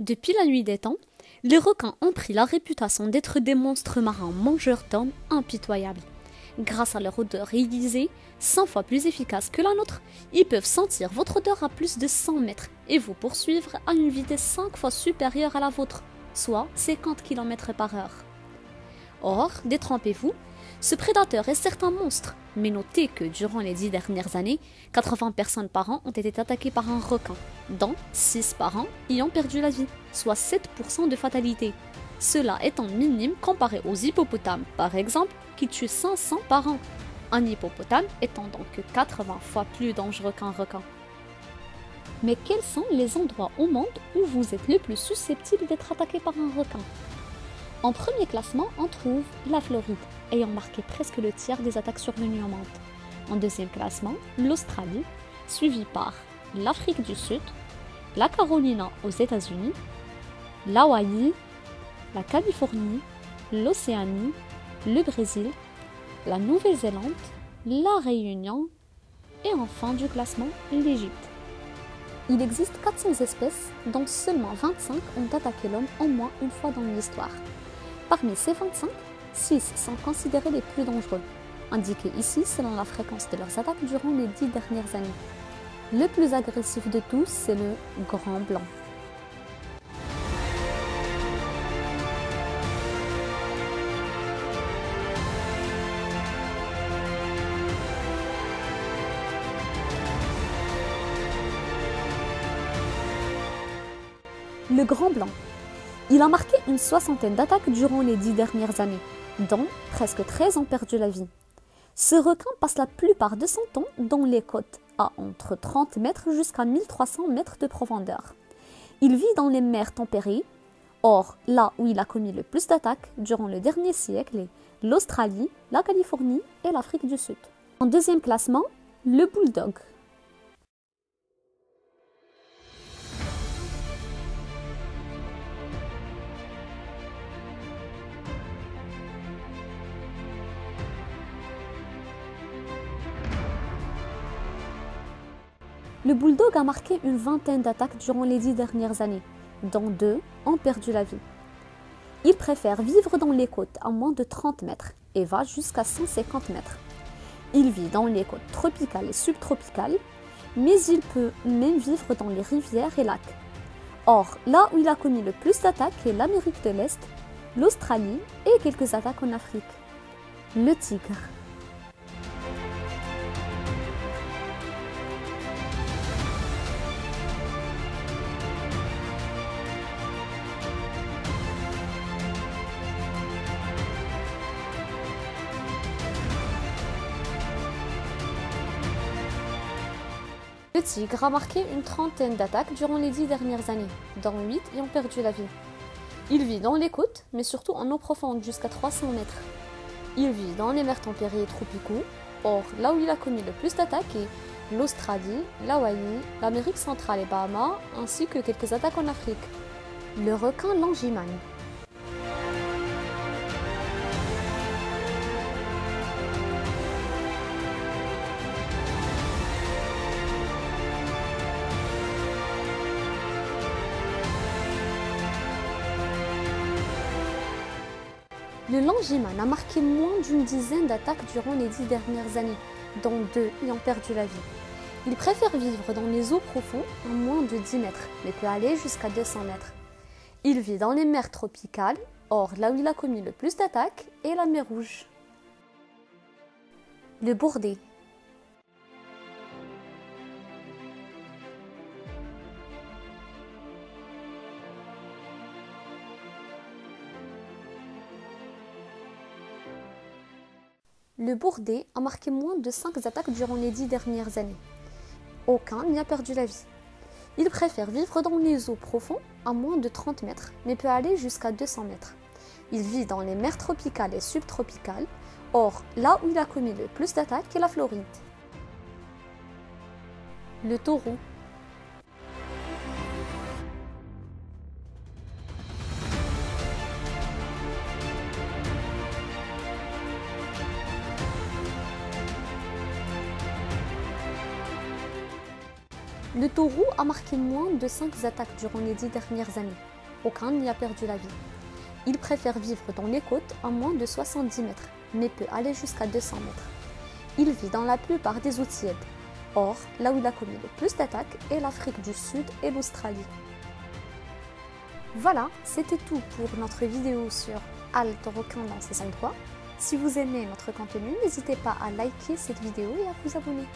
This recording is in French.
Depuis la nuit des temps, les requins ont pris la réputation d'être des monstres marins mangeurs d'hommes impitoyables. Grâce à leur odeur aiguisée, 100 fois plus efficace que la nôtre, ils peuvent sentir votre odeur à plus de 100 mètres et vous poursuivre à une vitesse 5 fois supérieure à la vôtre, soit 50 km par heure. Or, détrompez-vous, ce prédateur est certes un monstre, mais notez que durant les 10 dernières années, 80 personnes par an ont été attaquées par un requin, dont 6 par an y ont perdu la vie, soit 7% de fatalité. Cela étant minime comparé aux hippopotames, par exemple, qui tuent 500 par an. Un hippopotame étant donc 80 fois plus dangereux qu'un requin. Mais quels sont les endroits au monde où vous êtes le plus susceptible d'être attaqué par un requin? En premier classement, on trouve la Floride, ayant marqué presque le tiers des attaques survenues au monde. En deuxième classement, l'Australie, suivie par l'Afrique du Sud, la Carolina aux États-Unis, l'Hawaï, la Californie, l'Océanie, le Brésil, la Nouvelle-Zélande, la Réunion et en fin du classement, l'Égypte. Il existe 400 espèces dont seulement 25 ont attaqué l'homme au moins une fois dans l'histoire. Parmi ces 25, 6 sont considérés les plus dangereux, indiqués ici selon la fréquence de leurs attaques durant les 10 dernières années. Le plus agressif de tous, c'est le grand blanc. Le grand blanc. Il a marqué une soixantaine d'attaques durant les 10 dernières années, dont presque 13 ont perdu la vie. Ce requin passe la plupart de son temps dans les côtes, à entre 30 mètres jusqu'à 1300 mètres de profondeur. Il vit dans les mers tempérées. Or, là où il a commis le plus d'attaques durant le dernier siècle est l'Australie, la Californie et l'Afrique du Sud. En deuxième classement, le bulldog. Le bulldog a marqué une vingtaine d'attaques durant les 10 dernières années, dont 2 ont perdu la vie. Il préfère vivre dans les côtes à moins de 30 mètres et va jusqu'à 150 mètres. Il vit dans les côtes tropicales et subtropicales, mais il peut même vivre dans les rivières et lacs. Or, là où il a commis le plus d'attaques est l'Amérique de l'Est, l'Australie et quelques attaques en Afrique. Le tigre. Le tigre a marqué une trentaine d'attaques durant les 10 dernières années, dont 8 y ont perdu la vie. Il vit dans les côtes, mais surtout en eau profonde jusqu'à 300 mètres. Il vit dans les mers tempérées et tropicaux. Or, là où il a commis le plus d'attaques est l'Australie, l'Hawaï, l'Amérique centrale et Bahamas, ainsi que quelques attaques en Afrique. Le requin langimane. Le langimane a marqué moins d'une dizaine d'attaques durant les 10 dernières années, dont 2 y ont perdu la vie. Il préfère vivre dans les eaux profondes à moins de 10 mètres, mais peut aller jusqu'à 200 mètres. Il vit dans les mers tropicales, or là où il a commis le plus d'attaques est la mer Rouge. Le bourdé. Le bourdé a marqué moins de 5 attaques durant les 10 dernières années. Aucun n'y a perdu la vie. Il préfère vivre dans les eaux profondes à moins de 30 mètres, mais peut aller jusqu'à 200 mètres. Il vit dans les mers tropicales et subtropicales, or là où il a commis le plus d'attaques est la Floride. Le taureau. Le Le taureau a marqué moins de 5 attaques durant les 10 dernières années. Aucun n'y a perdu la vie. Il préfère vivre dans les côtes à moins de 70 mètres, mais peut aller jusqu'à 200 mètres. Il vit dans la plupart des eaux tièdes. Or, là où il a commis le plus d'attaques est l'Afrique du Sud et l'Australie. Voilà, c'était tout pour notre vidéo sur Halte requin dans saison 3. Si vous aimez notre contenu, n'hésitez pas à liker cette vidéo et à vous abonner.